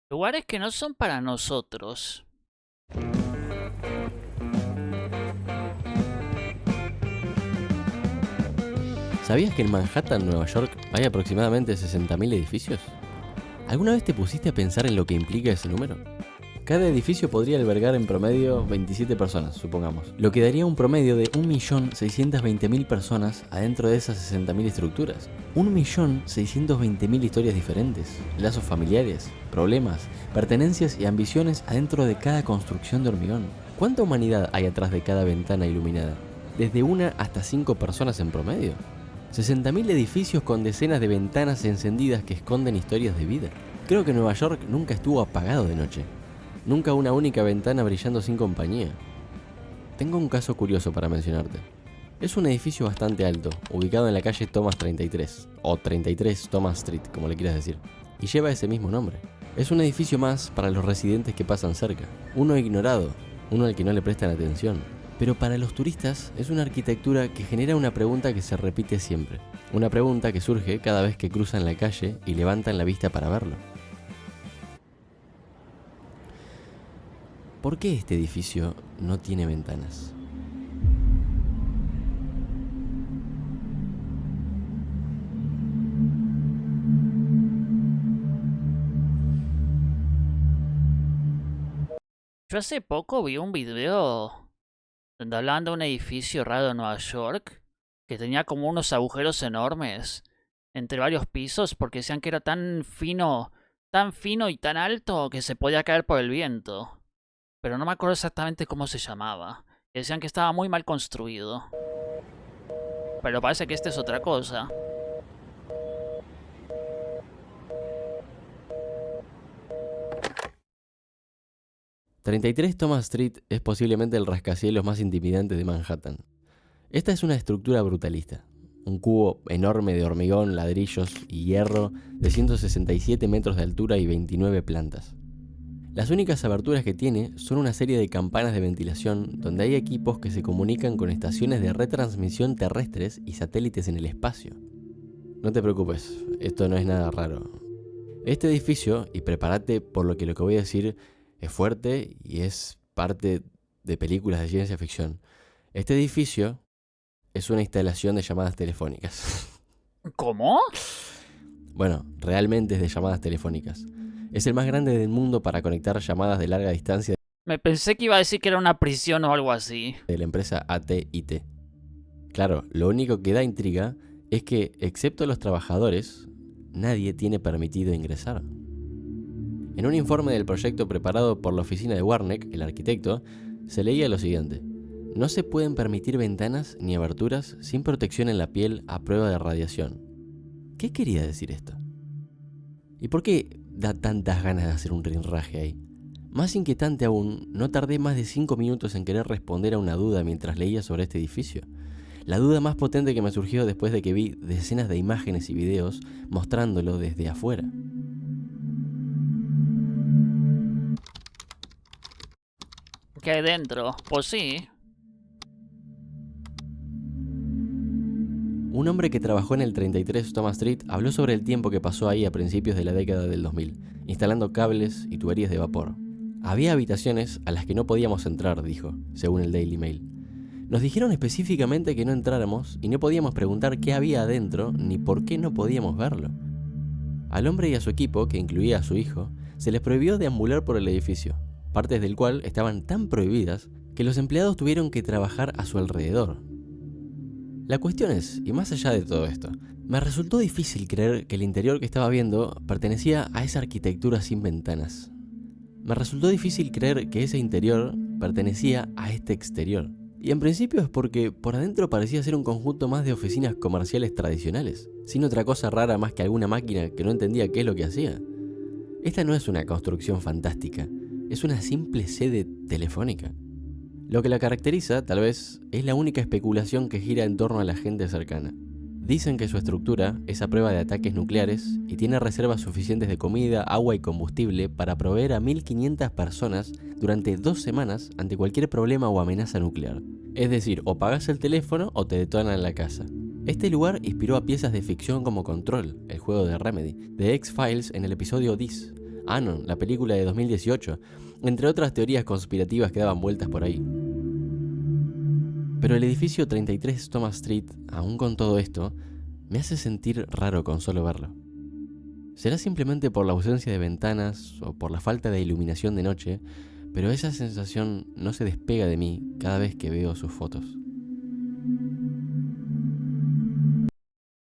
Lugares que no son para nosotros. ¿Sabías que en Manhattan, Nueva York, hay aproximadamente 60.000 edificios? ¿Alguna vez te pusiste a pensar en lo que implica ese número? Cada edificio podría albergar en promedio 27 personas, supongamos, lo que daría un promedio de 1.620.000 personas adentro de esas 60.000 estructuras. 1.620.000 historias diferentes, lazos familiares, problemas, pertenencias y ambiciones adentro de cada construcción de hormigón. ¿Cuánta humanidad hay atrás de cada ventana iluminada? Desde una hasta 5 personas en promedio. 60.000 edificios con decenas de ventanas encendidas que esconden historias de vida. Creo que Nueva York nunca estuvo apagado de noche. Nunca una única ventana brillando sin compañía. Tengo un caso curioso para mencionarte. Es un edificio bastante alto, ubicado en la calle Thomas 33, o 33 Thomas Street, como le quieras decir, y lleva ese mismo nombre. Es un edificio más para los residentes que pasan cerca, uno ignorado, uno al que no le prestan atención. Pero para los turistas es una arquitectura que genera una pregunta que se repite siempre. Una pregunta que surge cada vez que cruzan la calle y levantan la vista para verlo. ¿Por qué este edificio no tiene ventanas? Yo hace poco vi un video donde hablaban de un edificio raro en Nueva York que tenía como unos agujeros enormes entre varios pisos porque decían que era tan fino y tan alto que se podía caer por el viento. Pero no me acuerdo exactamente cómo se llamaba. Decían que estaba muy mal construido. Pero parece que esta es otra cosa. ...33 Thomas Street es posiblemente el rascacielos más intimidante de Manhattan. Esta es una estructura brutalista. Un cubo enorme de hormigón, ladrillos y hierro de 167 metros de altura y 29 plantas. Las únicas aberturas que tiene son una serie de campanas de ventilación donde hay equipos que se comunican con estaciones de retransmisión terrestres y satélites en el espacio. No te preocupes, esto no es nada raro. Este edificio, y prepárate por lo que voy a decir, es fuerte y es parte de películas de ciencia ficción. Este edificio es una instalación de llamadas telefónicas. ¿Cómo? Bueno, realmente es de llamadas telefónicas. Es el más grande del mundo para conectar llamadas de larga distancia Me pensé que iba a decir que era una prisión o algo así. de la empresa AT&T. Claro, lo único que da intriga es que, excepto los trabajadores, nadie tiene permitido ingresar. En un informe del proyecto preparado por la oficina de Warneck, el arquitecto, se leía lo siguiente: no se pueden permitir ventanas ni aberturas sin protección en la piel a prueba de radiación. ¿Qué quería decir esto? ¿Y por qué da tantas ganas de hacer un rinraje ahí? Más inquietante aún, no tardé más de 5 minutos en querer responder a una duda mientras leía sobre este edificio. La duda más potente que me surgió después de que vi decenas de imágenes y videos mostrándolo desde afuera. ¿Qué hay dentro? Pues sí. Un hombre que trabajó en el 33 Thomas Street habló sobre el tiempo que pasó ahí a principios de la década del 2000, instalando cables y tuberías de vapor. Había habitaciones a las que no podíamos entrar, dijo, según el Daily Mail. Nos dijeron específicamente que no entráramos y no podíamos preguntar qué había adentro ni por qué no podíamos verlo. Al hombre y a su equipo, que incluía a su hijo, se les prohibió deambular por el edificio, partes del cual estaban tan prohibidas que los empleados tuvieron que trabajar a su alrededor. La cuestión es, y más allá de todo esto, me resultó difícil creer que el interior que estaba viendo pertenecía a esa arquitectura sin ventanas. Me resultó difícil creer que ese interior pertenecía a este exterior. Y en principio es porque por adentro parecía ser un conjunto más de oficinas comerciales tradicionales, sin otra cosa rara más que alguna máquina que no entendía qué es lo que hacía. Esta no es una construcción fantástica, es una simple sede telefónica. Lo que la caracteriza, tal vez, es la única especulación que gira en torno a la gente cercana. Dicen que su estructura es a prueba de ataques nucleares y tiene reservas suficientes de comida, agua y combustible para proveer a 1.500 personas durante 2 semanas ante cualquier problema o amenaza nuclear. Es decir, o pagas el teléfono o te detonan la casa. Este lugar inspiró a piezas de ficción como Control, el juego de Remedy, de X-Files en el episodio This, Anon, la película de 2018, entre otras teorías conspirativas que daban vueltas por ahí. Pero el edificio 33 Thomas Street, aún con todo esto, me hace sentir raro con solo verlo. ¿Será simplemente por la ausencia de ventanas o por la falta de iluminación de noche? Pero esa sensación no se despega de mí cada vez que veo sus fotos.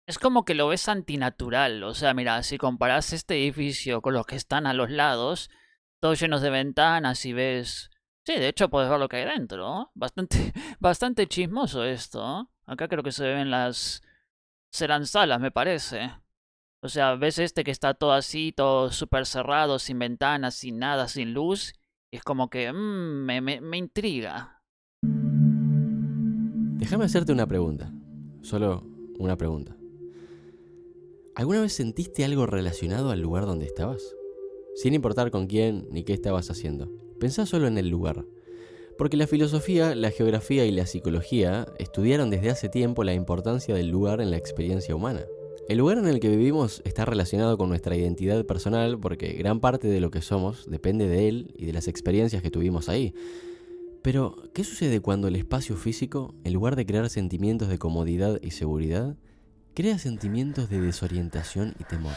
Es como que lo ves antinatural. O sea, mira, si comparas este edificio con los que están a los lados, todos llenos de ventanas y ves... Sí, de hecho puedes ver lo que hay dentro, ¿no? Bastante chismoso esto, ¿no? Acá creo que se ven las... serán salas, me parece. O sea, ves este que está todo así, todo súper cerrado, sin ventanas, sin nada, sin luz. Y es como que... me intriga. Déjame hacerte una pregunta. Solo una pregunta. ¿Alguna vez sentiste algo relacionado al lugar donde estabas? Sin importar con quién ni qué estabas haciendo. Pensá solo en el lugar. Porque la filosofía, la geografía y la psicología estudiaron desde hace tiempo la importancia del lugar en la experiencia humana. El lugar en el que vivimos está relacionado con nuestra identidad personal porque gran parte de lo que somos depende de él y de las experiencias que tuvimos ahí. Pero, ¿qué sucede cuando el espacio físico, en lugar de crear sentimientos de comodidad y seguridad, crea sentimientos de desorientación y temor?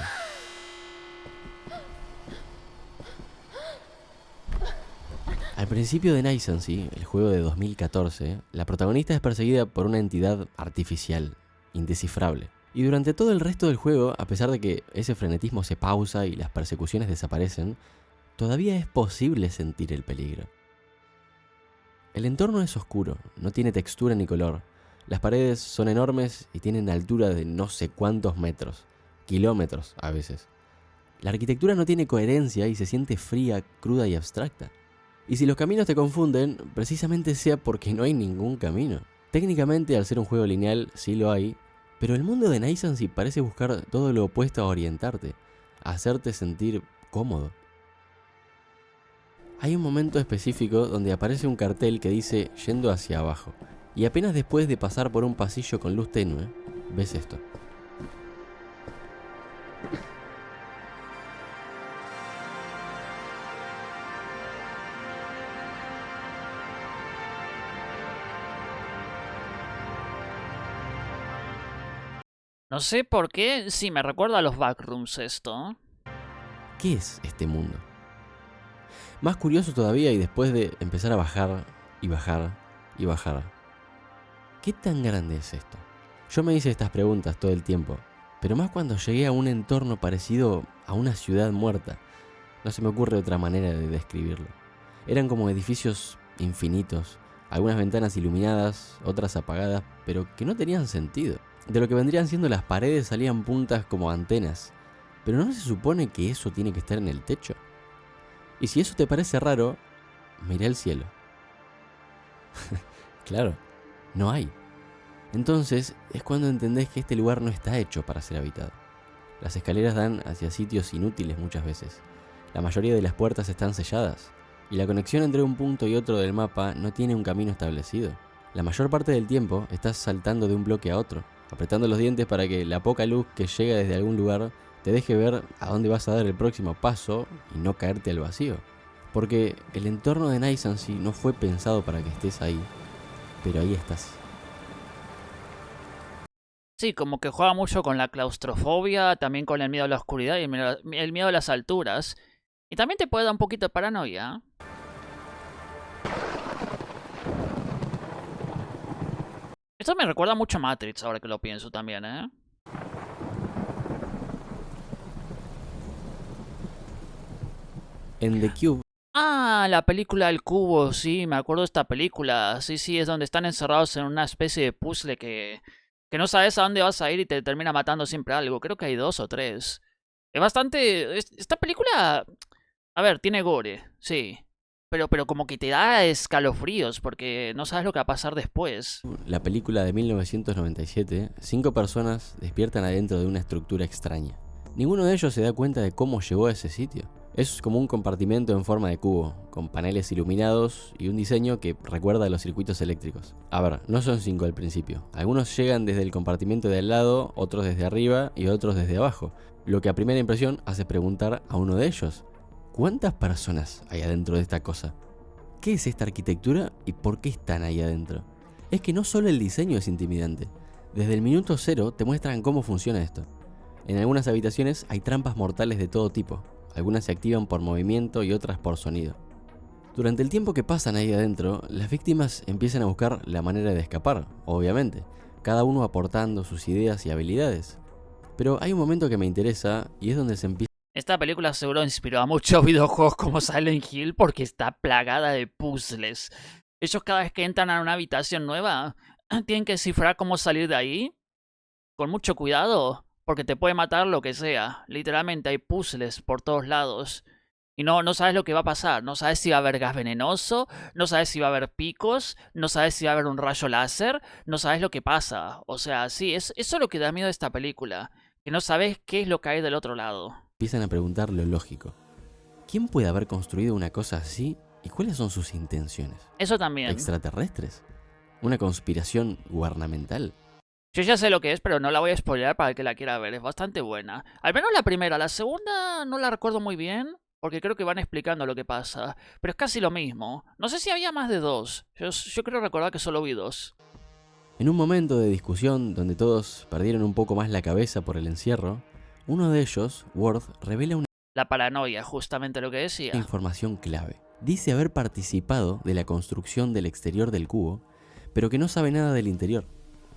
Al principio de Night Sensei, el juego de 2014, la protagonista es perseguida por una entidad artificial, indescifrable. Y durante todo el resto del juego, a pesar de que ese frenetismo se pausa y las persecuciones desaparecen, todavía es posible sentir el peligro. El entorno es oscuro, no tiene textura ni color. Las paredes son enormes y tienen altura de no sé cuántos metros, kilómetros a veces. La arquitectura no tiene coherencia y se siente fría, cruda y abstracta. Y si los caminos te confunden, precisamente sea porque no hay ningún camino. Técnicamente, al ser un juego lineal, sí lo hay, pero el mundo de Night Sensei parece buscar todo lo opuesto a orientarte, a hacerte sentir cómodo. Hay un momento específico donde aparece un cartel que dice yendo hacia abajo, y apenas después de pasar por un pasillo con luz tenue, ves esto. No sé por qué, sí, me recuerda a los backrooms esto. ¿Qué es este mundo? Más curioso todavía, y después de empezar a bajar y bajar y bajar, ¿qué tan grande es esto? Yo me hice estas preguntas todo el tiempo, pero más cuando llegué a un entorno parecido a una ciudad muerta. No se me ocurre otra manera de describirlo. Eran como edificios infinitos, algunas ventanas iluminadas, otras apagadas, pero que no tenían sentido. De lo que vendrían siendo las paredes salían puntas como antenas, pero ¿no se supone que eso tiene que estar en el techo? Y si eso te parece raro, mirá el cielo. Claro, no hay. Entonces es cuando entendés que este lugar no está hecho para ser habitado. Las escaleras dan hacia sitios inútiles muchas veces. La mayoría de las puertas están selladas, y la conexión entre un punto y otro del mapa no tiene un camino establecido. La mayor parte del tiempo estás saltando de un bloque a otro, apretando los dientes para que la poca luz que llega desde algún lugar te deje ver a dónde vas a dar el próximo paso y no caerte al vacío. Porque el entorno de Night Sensei no fue pensado para que estés ahí, pero ahí estás. Sí, como que juega mucho con la claustrofobia, también con el miedo a la oscuridad y el miedo a las alturas. Y también te puede dar un poquito de paranoia. Esto me recuerda mucho a Matrix, ahora que lo pienso también, ¿eh? En The Cube, Ah, la película del cubo, sí, me acuerdo de esta película. Sí, sí, es donde están encerrados en una especie de puzzle que no sabes a dónde vas a ir y te termina matando siempre algo. Creo que hay 2 o 3. Es bastante... Esta película... A ver, tiene gore, sí. Pero como que te da escalofríos porque no sabes lo que va a pasar después. la película de 1997, 5 personas despiertan adentro de una estructura extraña. Ninguno de ellos se da cuenta de cómo llegó a ese sitio. Es como un compartimento en forma de cubo, con paneles iluminados y un diseño que recuerda a los circuitos eléctricos. A ver, no son 5 al principio. Algunos llegan desde el compartimento de al lado, otros desde arriba y otros desde abajo. Lo que a primera impresión hace preguntar a uno de ellos: ¿Cuántas personas hay adentro de esta cosa? ¿Qué es esta arquitectura y por qué están ahí adentro? Es que no solo el diseño es intimidante. Desde el minuto cero te muestran cómo funciona esto. En algunas habitaciones hay trampas mortales de todo tipo. Algunas se activan por movimiento y otras por sonido. Durante el tiempo que pasan ahí adentro, las víctimas empiezan a buscar la manera de escapar, obviamente, cada uno aportando sus ideas y habilidades. Pero hay un momento que me interesa y es donde se empieza. Esta película seguro inspiró a muchos videojuegos como Silent Hill porque está plagada de puzzles. Ellos cada vez que entran a una habitación nueva, tienen que descifrar cómo salir de ahí. Con mucho cuidado, porque te puede matar lo que sea. Literalmente hay puzzles por todos lados. Y no sabes lo que va a pasar. No sabes si va a haber gas venenoso, no sabes si va a haber picos, no sabes si va a haber un rayo láser, no sabes lo que pasa. O sea, sí, eso es lo que da miedo de esta película. Que no sabes qué es lo que hay del otro lado. Empiezan a preguntar lo lógico. ¿Quién puede haber construido una cosa así y cuáles son sus intenciones? Eso también. ¿Extraterrestres? ¿Una conspiración gubernamental? Yo ya sé lo que es, pero no la voy a spoilear para el que la quiera ver. Es bastante buena. Al menos la primera. La segunda no la recuerdo muy bien, porque creo que van explicando lo que pasa. Pero es casi lo mismo. No sé si había más de dos. Yo creo recordar que solo vi dos. En un momento de discusión donde todos perdieron un poco más la cabeza por el encierro, uno de ellos, Worth, revela una La paranoia, justamente lo que decía. información clave. Dice haber participado de la construcción del exterior del cubo, pero que no sabe nada del interior.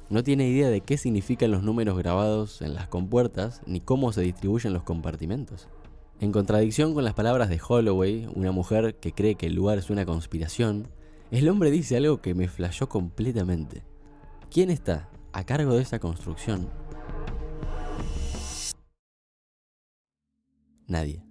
No tiene idea de qué significan los números grabados en las compuertas ni cómo se distribuyen los compartimentos. En contradicción con las palabras de Holloway, una mujer que cree que el lugar es una conspiración, el hombre dice algo que me flashó completamente. ¿Quién está a cargo de esa construcción? Nadie.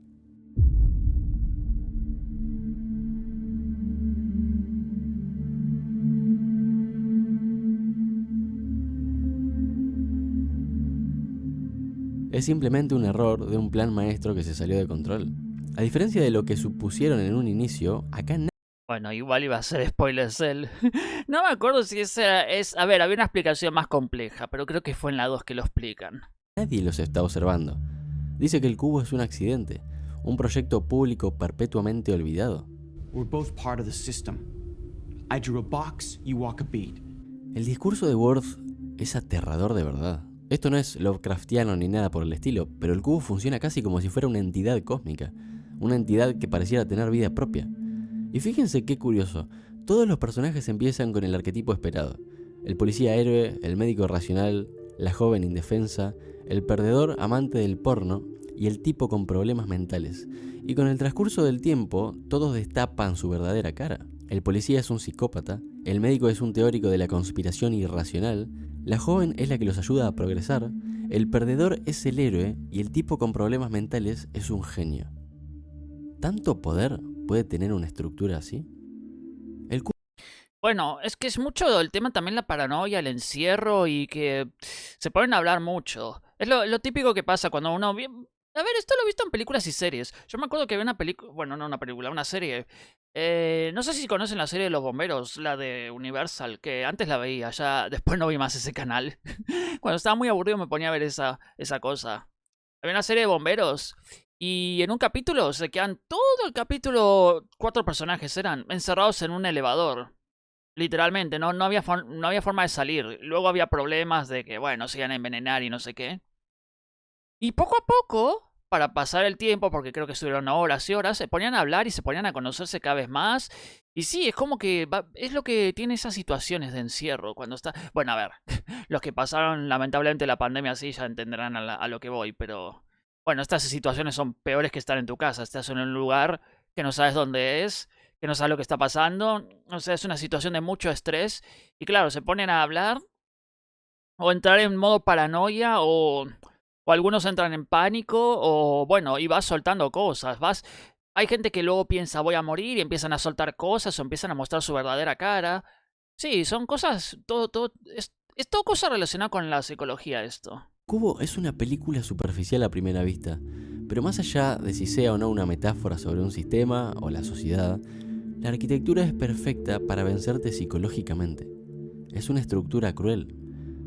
Es simplemente un error de un plan maestro que se salió de control. A diferencia de lo que supusieron en un inicio, acá Bueno, igual iba a ser spoiler cell. No me acuerdo si esa es... A ver, había una explicación más compleja, pero creo que fue en la 2 que lo explican. nadie los está observando. Dice que el cubo es un accidente, un proyecto público perpetuamente olvidado. We're both part of the system. I drew a box, you walk a beat. El discurso de Worth es aterrador de verdad. Esto no es Lovecraftiano ni nada por el estilo, pero el cubo funciona casi como si fuera una entidad cósmica, una entidad que pareciera tener vida propia. Y fíjense qué curioso, todos los personajes empiezan con el arquetipo esperado. El policía héroe, el médico racional, la joven indefensa, el perdedor amante del porno y el tipo con problemas mentales. Y con el transcurso del tiempo, todos destapan su verdadera cara. El policía es un psicópata, el médico es un teórico de la conspiración irracional, la joven es la que los ayuda a progresar, el perdedor es el héroe y el tipo con problemas mentales es un genio. ¿Tanto poder puede tener una estructura así? Bueno, es que es mucho el tema también la paranoia, el encierro y que se ponen a hablar mucho. Es lo típico que pasa cuando uno... A ver, esto lo he visto en películas y series. Yo me acuerdo que había una película... Bueno, no una película, una serie. No sé si conocen la serie de los bomberos, la de Universal, que antes la veía, ya después no vi más ese canal. Cuando estaba muy aburrido me ponía a ver esa cosa. Había una serie de bomberos y en un capítulo se quedan todo el capítulo... 4 personajes eran encerrados en un elevador. Literalmente, no había forma de salir. Luego había problemas de que, bueno, se iban a envenenar y no sé qué. Y poco a poco, para pasar el tiempo, porque creo que estuvieron horas y horas, se ponían a hablar y se ponían a conocerse cada vez más. Y sí, es como que es lo que tiene esas situaciones de encierro cuando está... Bueno, a ver, los que pasaron lamentablemente la pandemia sí ya entenderán a lo que voy, pero... Bueno, estas situaciones son peores que estar en tu casa. Estás en un lugar que no sabes dónde es, que no sabes lo que está pasando. O sea, es una situación de mucho estrés. Y claro, se ponen a hablar o entrar en modo paranoia o algunos entran en pánico o bueno, y vas soltando cosas. Hay gente que luego piensa voy a morir y empiezan a soltar cosas o empiezan a mostrar su verdadera cara. Sí, son cosas, es todo cosa relacionada con la psicología esto. Cubo es una película superficial a primera vista, pero más allá de si sea o no una metáfora sobre un sistema o la sociedad, la arquitectura es perfecta para vencerte psicológicamente. Es una estructura cruel,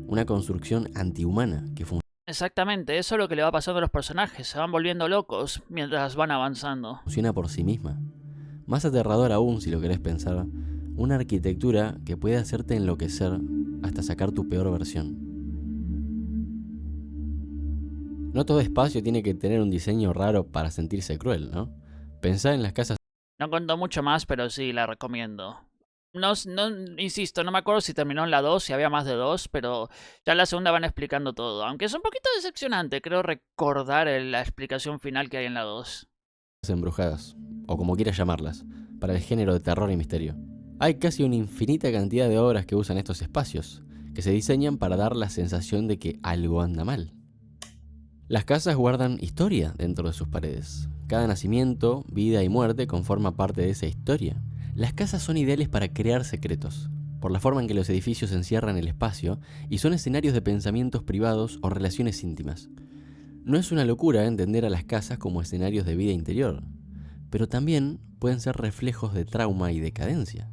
una construcción antihumana que funciona. Exactamente, eso es lo que le va pasando a los personajes, se van volviendo locos mientras van avanzando. Funciona por sí misma. Más aterrador aún, si lo querés pensar, una arquitectura que puede hacerte enloquecer hasta sacar tu peor versión. No todo espacio tiene que tener un diseño raro para sentirse cruel, ¿no? Pensá en las casas. No cuento mucho más, pero sí, la recomiendo. Insisto, no me acuerdo si terminó en la 2, si había más de 2, pero ya en la segunda van explicando todo. Aunque es un poquito decepcionante, creo recordar la explicación final que hay en la 2. Embrujadas, o como quieras llamarlas, para el género de terror y misterio. Hay casi una infinita cantidad de obras que usan estos espacios, que se diseñan para dar la sensación de que algo anda mal. Las casas guardan historia dentro de sus paredes. Cada nacimiento, vida y muerte conforma parte de esa historia. Las casas son ideales para crear secretos, por la forma en que los edificios encierran el espacio y son escenarios de pensamientos privados o relaciones íntimas. No es una locura entender a las casas como escenarios de vida interior, pero también pueden ser reflejos de trauma y decadencia.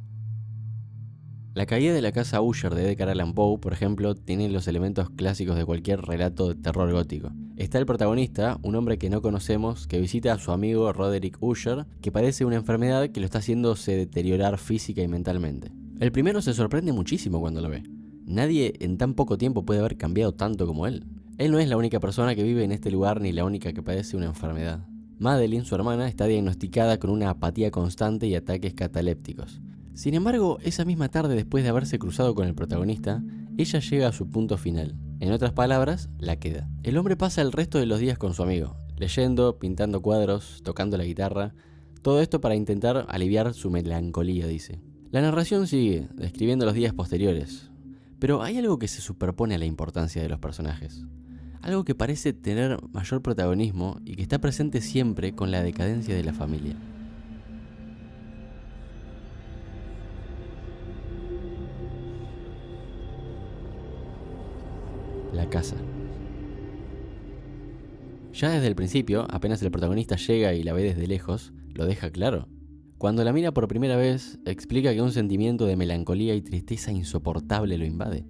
La caída de la casa Usher de Edgar Allan Poe, por ejemplo, tiene los elementos clásicos de cualquier relato de terror gótico. Está el protagonista, un hombre que no conocemos, que visita a su amigo Roderick Usher, que padece una enfermedad que lo está haciéndose deteriorar física y mentalmente. El primero se sorprende muchísimo cuando lo ve. Nadie en tan poco tiempo puede haber cambiado tanto como él. Él no es la única persona que vive en este lugar ni la única que padece una enfermedad. Madeline, su hermana, está diagnosticada con una apatía constante y ataques catalépticos. Sin embargo, esa misma tarde, después de haberse cruzado con el protagonista, ella llega a su punto final. En otras palabras, la queda. El hombre pasa el resto de los días con su amigo, leyendo, pintando cuadros, tocando la guitarra, todo esto para intentar aliviar su melancolía, dice. La narración sigue, describiendo los días posteriores, pero hay algo que se superpone a la importancia de los personajes. Algo que parece tener mayor protagonismo y que está presente siempre con la decadencia de la familia. La casa. Ya desde el principio, apenas el protagonista llega y la ve desde lejos, lo deja claro. Cuando la mira por primera vez, explica que un sentimiento de melancolía y tristeza insoportable lo invade.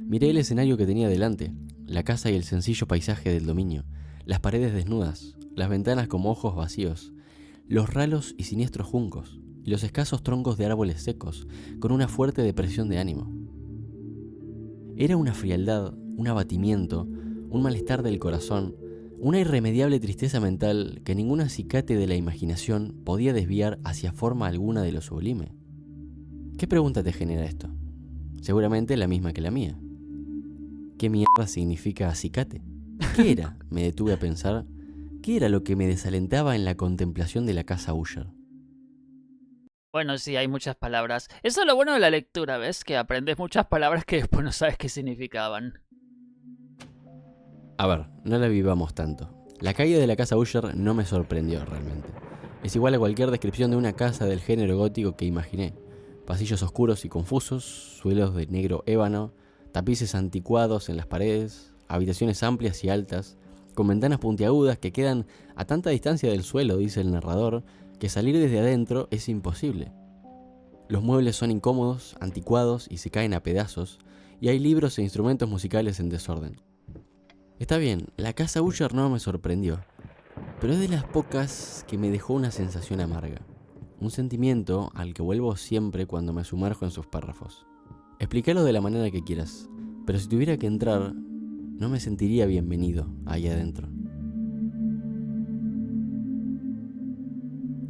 Miré el escenario que tenía delante, la casa y el sencillo paisaje del dominio, las paredes desnudas, las ventanas como ojos vacíos, los ralos y siniestros juncos, y los escasos troncos de árboles secos, con una fuerte depresión de ánimo. Era una frialdad, un abatimiento, un malestar del corazón, una irremediable tristeza mental que ningún acicate de la imaginación podía desviar hacia forma alguna de lo sublime. ¿Qué pregunta te genera esto? Seguramente la misma que la mía. ¿Qué mierda significa acicate? ¿Qué era? Me detuve a pensar. ¿Qué era lo que me desalentaba en la contemplación de la casa Usher? Bueno, sí, hay muchas palabras. Eso es lo bueno de la lectura, ¿ves? Que aprendes muchas palabras que después no sabes qué significaban. A ver, no la vivamos tanto. La caída de la casa Usher no me sorprendió realmente. Es igual a cualquier descripción de una casa del género gótico que imaginé. Pasillos oscuros y confusos, suelos de negro ébano, tapices anticuados en las paredes, habitaciones amplias y altas, con ventanas puntiagudas que quedan a tanta distancia del suelo, dice el narrador, que salir desde adentro es imposible. Los muebles son incómodos, anticuados y se caen a pedazos, y hay libros e instrumentos musicales en desorden. Está bien, la casa Usher no me sorprendió, pero es de las pocas que me dejó una sensación amarga. Un sentimiento al que vuelvo siempre cuando me sumerjo en sus párrafos. Explícalo de la manera que quieras, pero si tuviera que entrar, no me sentiría bienvenido ahí adentro.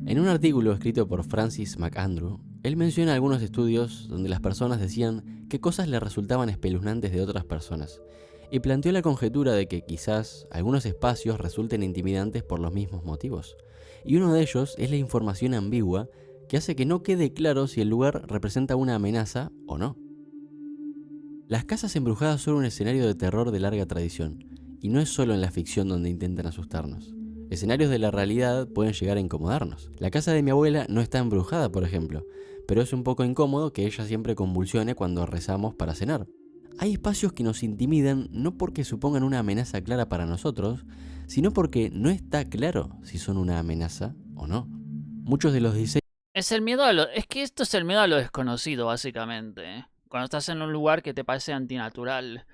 En un artículo escrito por Francis McAndrew, él menciona algunos estudios donde las personas decían qué cosas les resultaban espeluznantes de otras personas, y planteó la conjetura de que quizás algunos espacios resulten intimidantes por los mismos motivos, y uno de ellos es la información ambigua que hace que no quede claro si el lugar representa una amenaza o no. Las casas embrujadas son un escenario de terror de larga tradición, y no es solo en la ficción donde intentan asustarnos. Escenarios de la realidad pueden llegar a incomodarnos. La casa de mi abuela no está embrujada, por ejemplo, pero es un poco incómodo que ella siempre convulsione cuando rezamos para cenar. Hay espacios que nos intimidan no porque supongan una amenaza clara para nosotros, sino porque no está claro si son una amenaza o no. Muchos de los diseños... Es el miedo a lo... Es que esto es el miedo a lo desconocido, básicamente. Cuando estás en un lugar que te parece antinatural.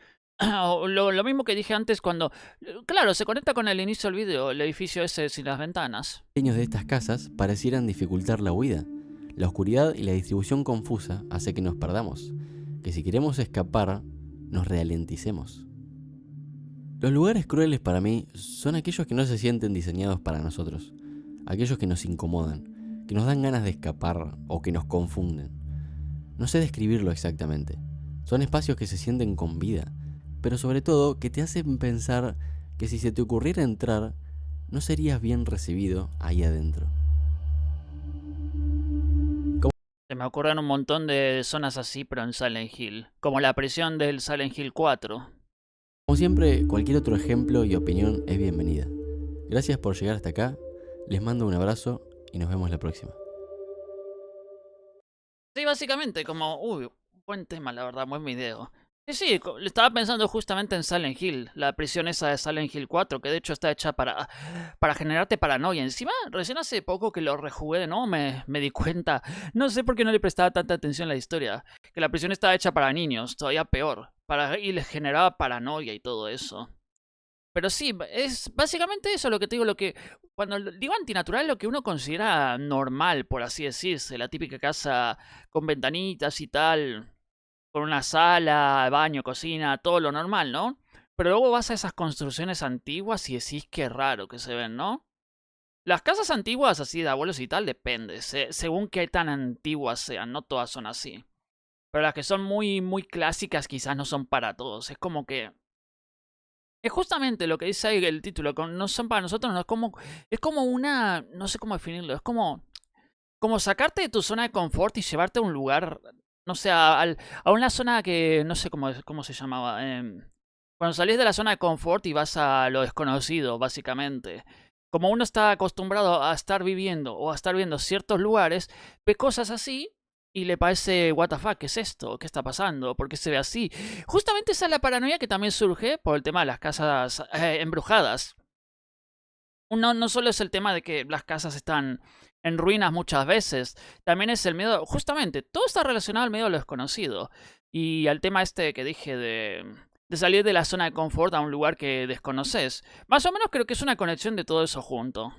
Lo mismo que dije antes cuando... Claro, se conecta con el inicio del video, el edificio ese sin las ventanas. Los diseños de estas casas parecieran dificultar la huida. La oscuridad y la distribución confusa hace que nos perdamos, que si queremos escapar, nos ralenticemos. Los lugares crueles para mí son aquellos que no se sienten diseñados para nosotros, aquellos que nos incomodan, que nos dan ganas de escapar o que nos confunden. No sé describirlo exactamente. Son espacios que se sienten con vida, pero sobre todo que te hacen pensar que si se te ocurriera entrar, no serías bien recibido ahí adentro. Se me ocurren un montón de zonas así, pero en Silent Hill. Como la prisión del Silent Hill 4. Como siempre, cualquier otro ejemplo y opinión es bienvenida. Gracias por llegar hasta acá, les mando un abrazo y nos vemos la próxima. Sí, básicamente, como... Uy, buen tema, la verdad, buen video. Sí, le estaba pensando justamente en Silent Hill, la prisión esa de Silent Hill 4, que de hecho está hecha para generarte paranoia. Encima, recién hace poco que lo rejugué de nuevo, me di cuenta, no sé por qué no le prestaba tanta atención a la historia, que la prisión estaba hecha para niños, todavía peor, y les generaba paranoia y todo eso. Pero sí, es básicamente eso lo que te digo, lo que cuando digo antinatural, lo que uno considera normal, por así decirse, la típica casa con ventanitas y tal, con una sala, baño, cocina, todo lo normal, ¿no? Pero luego vas a esas construcciones antiguas y decís qué raro que se ven, ¿no? Las casas antiguas así de abuelos y tal depende, según qué tan antiguas sean, no todas son así. Pero las que son muy clásicas quizás no son para todos, es como que... Es justamente lo que dice ahí el título, no son para nosotros, no es como una... no sé cómo definirlo, es como sacarte de tu zona de confort y llevarte a un lugar, no sé, a una zona que no sé cómo se llamaba. Cuando salís de la zona de confort y vas a lo desconocido, básicamente. Como uno está acostumbrado a estar viviendo o a estar viendo ciertos lugares, ve cosas así y le parece, what the fuck, ¿qué es esto? ¿Qué está pasando? ¿Por qué se ve así? Justamente esa es la paranoia que también surge por el tema de las casas embrujadas. No solo es el tema de que las casas están en ruinas muchas veces, también es el miedo, justamente, todo está relacionado al miedo a lo desconocido. Y al tema este que dije de salir de la zona de confort a un lugar que desconoces. Más o menos creo que es una conexión de todo eso junto.